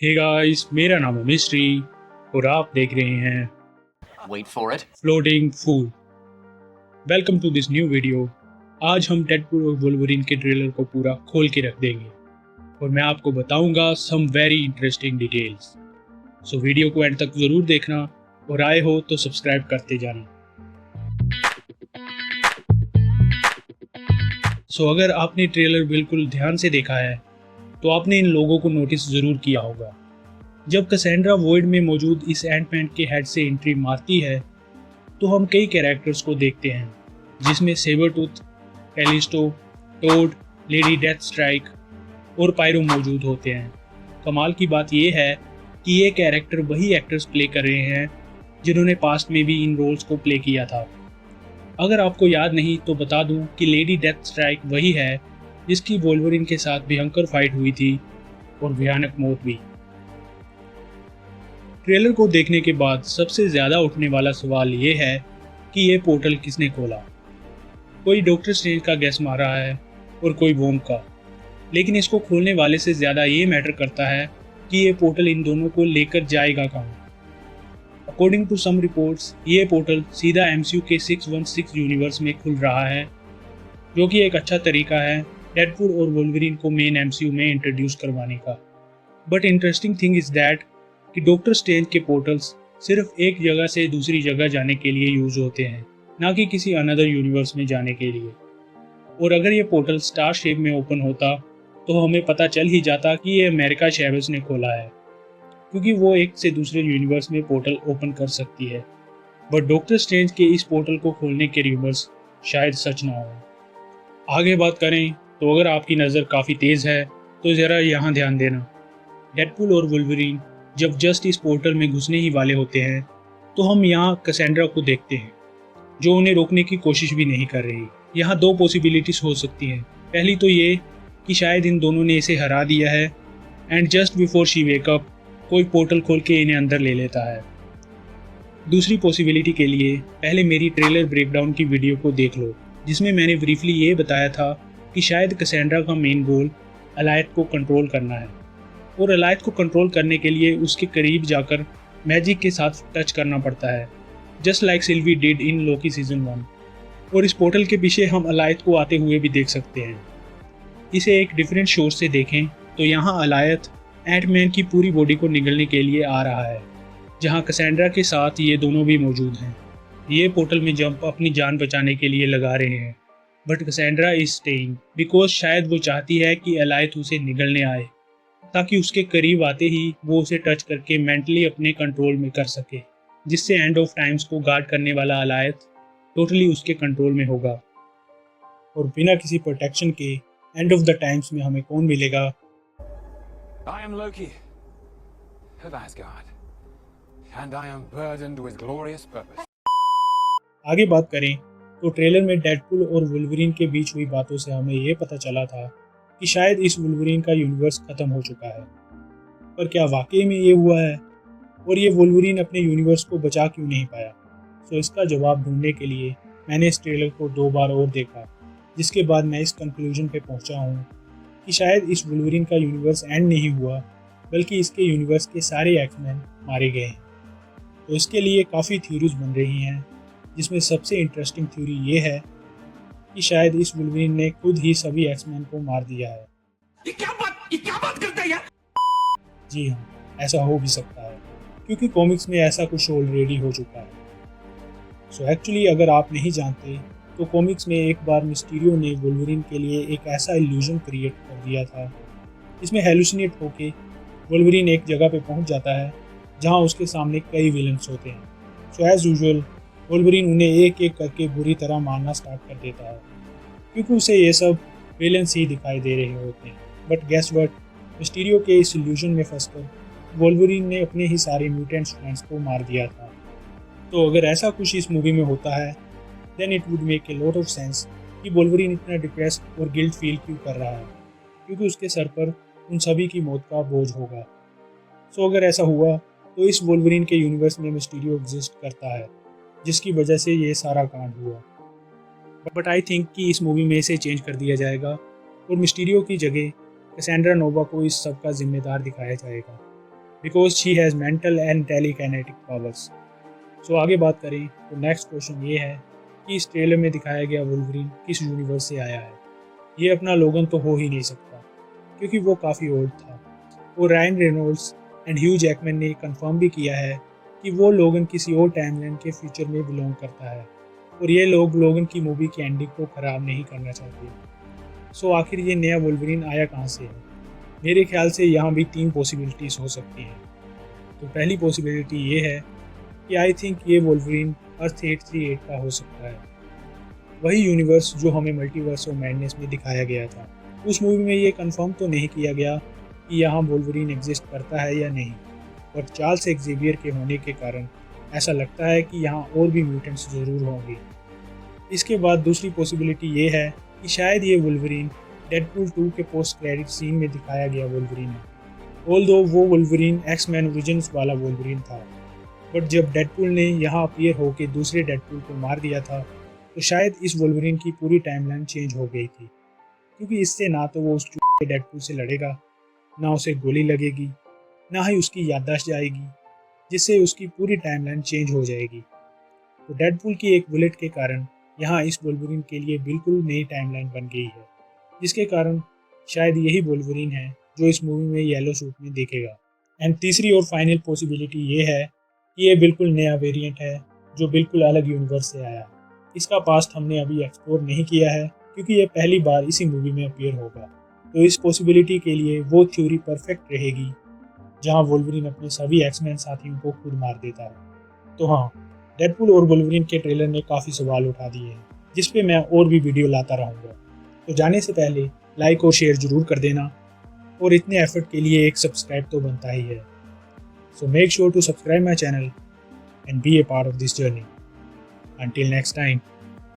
Hey guys, मेरा नाम है मिस्ट्री और आप देख रहे हैं Wait for it. Floating food. Welcome to this new video. आज हम डेडपूल और वुल्वरीन के ट्रेलर को पूरा खोल के रख देंगे और मैं आपको बताऊंगा some very interesting details. So video को एंड तक ज़रूर देखना और आए हो तो सब्सक्राइब करते जाना। सो अगर आपने ट्रेलर बिल्कुल ध्यान से देखा है तो आपने इन लोगों को नोटिस ज़रूर किया होगा। जब कैसेंड्रा वॉइड में मौजूद इस एंटमैन के हेड से एंट्री मारती है तो हम कई कैरेक्टर्स को देखते हैं, जिसमें Sabretooth, Callisto, Toad, Lady Deathstrike और पायरो मौजूद होते हैं। कमाल की बात यह है कि ये कैरेक्टर वही एक्टर्स प्ले कर रहे हैं जिन्होंने पास्ट में भी इन रोल्स को प्ले किया था। अगर आपको याद नहीं तो बता दूं कि लेडी डेथ स्ट्राइक वही है जिसकी वोल्वरिन के साथ भयंकर फाइट हुई थी और भयानक मौत भी। ट्रेलर को देखने के बाद सबसे ज़्यादा उठने वाला सवाल ये है कि ये पोर्टल किसने खोला। कोई डॉक्टर स्ट्रेंज का गैस मार रहा है और कोई वोंग का, लेकिन इसको खोलने वाले से ज़्यादा ये मैटर करता है कि ये पोर्टल इन दोनों को लेकर जाएगा कहाँ। अकॉर्डिंग टू सम रिपोर्ट्स ये पोर्टल सीधा MCU के 616 यूनिवर्स में खुल रहा है, जो कि एक अच्छा तरीका है डेडपूल और वुल्वरीन को मेन MCU में इंट्रोड्यूस करवाने का। But interesting thing is that कि डॉक्टर स्ट्रेंज के पोर्टल्स सिर्फ एक जगह से दूसरी जगह जाने के लिए यूज होते हैं, ना कि किसी अनदर यूनिवर्स में जाने के लिए। और अगर ये पोर्टल स्टार शेप में ओपन होता तो हमें पता चल ही जाता कि ये अमेरिका चैवेज ने खोला है, क्योंकि वो एक से दूसरे यूनिवर्स में पोर्टल ओपन कर सकती है। बट डॉक्टर स्ट्रेंज के इस पोर्टल को खोलने के रूमर्स शायद सच ना हो। आगे बात करें तो अगर आपकी नज़र काफ़ी तेज़ है तो ज़रा यहाँ ध्यान देना। डेडपूल और वुल्वरीन जब जस्ट इस पोर्टल में घुसने ही वाले होते हैं तो हम यहाँ कैसेंड्रा को देखते हैं, जो उन्हें रोकने की कोशिश भी नहीं कर रही। यहाँ दो पॉसिबिलिटीज हो सकती हैं। पहली तो ये कि शायद इन दोनों ने इसे हरा दिया है and just before she wake up कोई पोर्टल खोल के इन्हें अंदर ले लेता है। दूसरी पॉसिबिलिटी के लिए पहले मेरी ट्रेलर ब्रेकडाउन की वीडियो को देख लो, जिसमें मैंने ब्रीफली ये बताया था कि शायद कैसेंड्रा का मेन गोल अलायत को कंट्रोल करना है और अलायत को कंट्रोल करने के लिए उसके करीब जाकर मैजिक के साथ टच करना पड़ता है, just like Silvi did in Loki season 1। और इस पोर्टल के पीछे हम अलायत को आते हुए भी देख सकते हैं। इसे एक डिफरेंट सोर्स से देखें तो यहाँ अलायत एंटमैन की पूरी बॉडी को निगलने के लिए आ रहा है, जहाँ कैसेंड्रा के साथ ये दोनों भी मौजूद हैं। ये पोर्टल में जंप अपनी जान बचाने के लिए लगा रहे हैं, but Cassandra is staying because शायद वो चाहती है कि अलायत उसे निगलने आए, ताकि उसके करीब आते ही वो उसे टच करके मेंटली अपने कंट्रोल में कर सके, जिससे एंड ऑफ टाइम्स को गार्ड करने वाला अलायत टोटली उसके कंट्रोल में होगा। और बिना किसी प्रोटेक्शन के एंड ऑफ द टाइम्स में हमें कौन मिलेगा? I am Loki of Asgard, and I am burdened with glorious purpose. आगे बात करें तो ट्रेलर में डेडपूल और वुल्वरीन के बीच हुई बातों से हमें ये पता चला था कि शायद इस वुल्वरीन का यूनिवर्स खत्म हो चुका है। पर क्या वाकई में ये हुआ है? और ये वुल्वरीन अपने यूनिवर्स को बचा क्यों नहीं पाया? सो इसका जवाब ढूंढने के लिए मैंने इस ट्रेलर को 2 बार और देखा, जिसके बाद मैं इस कंक्लूजन पे पहुंचा हूँ कि शायद इस वुल्वरीन का यूनिवर्स एंड नहीं हुआ, बल्कि इसके यूनिवर्स के सारे एक्समैन मारे गए हैं। तो इसके लिए काफ़ी थ्योरीज बन रही हैं, जिसमें सबसे इंटरेस्टिंग थ्योरी ये है कि शायद इस वुल्वरीन ने खुद ही सभी एक्समैन को मार दिया है। ये क्या बात करते हैं यार? जी हाँ, ऐसा हो भी सकता है, क्योंकि कॉमिक्स में ऐसा कुछ ऑलरेडी हो चुका है। सो एक्चुअली अगर आप नहीं जानते तो कॉमिक्स में एक बार मिस्टीरियो ने वुल्वरीन के लिए एक ऐसा इल्यूजन क्रिएट कर दिया था, जिसमें हेलुसिनेट होके वुल्वरीन एक जगह पे पहुंच जाता है जहां उसके सामने कई विलन्स होते हैं। सो एज यूजुअल वुल्वरीन उन्हें एक एक करके बुरी तरह मारना स्टार्ट कर देता है, क्योंकि उसे ये सब विलन्स ही दिखाई दे रहे होते हैं। बट गेस व्हाट, मिस्टीरियो के इस इल्यूजन में फंसकर वुल्वरीन ने अपने ही सारे म्यूटेंट फ्रेंड्स को मार दिया था। तो अगर ऐसा कुछ इस मूवी में होता है then it would make a lot of sense कि वुल्वरीन इतना डिप्रेस्ड और गिल्ट फील क्यों कर रहा है, क्योंकि उसके सर पर उन सभी की मौत का बोझ होगा। सो अगर ऐसा हुआ तो इस वुल्वरीन के यूनिवर्स में मिस्टीरियो एग्जिस्ट करता है, जिसकी वजह से ये सारा कांड हुआ। बट आई थिंक कि इस मूवी में इसे चेंज कर दिया जाएगा और मिस्टीरियो की जगह कैसेंड्रा नोवा को इस सब का जिम्मेदार दिखाया जाएगा। Because she has mental and telekinetic powers. So आगे बात करें तो नेक्स्ट क्वेश्चन ये है कि इस ट्रेलर में दिखाया गया वुल्वरीन किस यूनिवर्स से आया है। ये अपना लोगन तो हो ही नहीं सकता क्योंकि वो काफ़ी ओल्ड था। और Ryan Reynolds and Hugh Jackman ने कंफर्म भी किया है कि वो लोगन किसी और टाइमलाइन के फ्यूचर में बिलोंग करता है और ये लोग लोगन की मूवी की एंडिंग को ख़राब नहीं करना चाहते। सो आखिर ये नया वुल्वरीन आया कहाँ से है? मेरे ख्याल से यहाँ भी 3 पॉसिबिलिटीज़ हो सकती हैं। तो पहली पॉसिबिलिटी ये है कि आई थिंक ये वुल्वरीन अर्थ 838 का हो सकता है, वही यूनिवर्स जो हमें मल्टीवर्स ऑफ मैडनेस में दिखाया गया था। उस मूवी में ये कंफर्म तो नहीं किया गया कि यहाँ वुल्वरीन एग्जिस्ट करता है या नहीं, और चार्ल्स एक्जेवियर के होने के कारण ऐसा लगता है कि यहाँ और भी म्यूटेंट्स ज़रूर होंगे। इसके बाद दूसरी पॉसिबिलिटी ये है कि शायद ये वुल्वरीन डेडपूल 2 के पोस्ट क्रेडिट सीन में दिखाया गया वुल्वरीन है। ऑल्दो वो वुल्वरीन एक्स-मैन ओरिजिन्स वाला वुल्वरीन था, बट जब डेडपूल ने यहाँ अपीयर होकर दूसरे डेडपूल को मार दिया था तो शायद इस वुल्वरीन की पूरी टाइमलाइन चेंज हो गई थी, क्योंकि इससे ना तो वो उस चूहे डेडपूल से लड़ेगा, ना उसे गोली लगेगी, ना ही उसकी याददाश्त जाएगी, जिससे उसकी पूरी टाइमलाइन चेंज हो जाएगी। तो डेडपूल की एक बुलेट के कारण यहाँ इस वुल्वरीन के लिए बिल्कुल नई टाइमलाइन बन गई है, जिसके कारण शायद यही वुल्वरीन है जो इस मूवी में येलो सूट में दिखेगा। एंड तीसरी और फाइनल पॉसिबिलिटी ये है कि ये बिल्कुल नया वेरिएंट है जो बिल्कुल अलग यूनिवर्स से आया है। इसका पास्ट हमने अभी एक्सप्लोर नहीं किया है क्योंकि ये पहली बार इसी मूवी में अपीयर होगा। तो इस पॉसिबिलिटी के लिए वो थ्योरी परफेक्ट रहेगी जहाँ वुल्वरीन अपने सभी एक्समैन साथियों को खुद मार देता है। तो हाँ, डेडपूल और वुल्वरीन के ट्रेलर ने काफ़ी सवाल उठा दिए हैं, जिस पे मैं और भी वीडियो लाता रहूँगा। तो जाने से पहले लाइक और शेयर ज़रूर कर देना, और इतने एफर्ट के लिए एक सब्सक्राइब तो बनता ही है। So make sure to subscribe my channel and be a part of this journey. Until next time.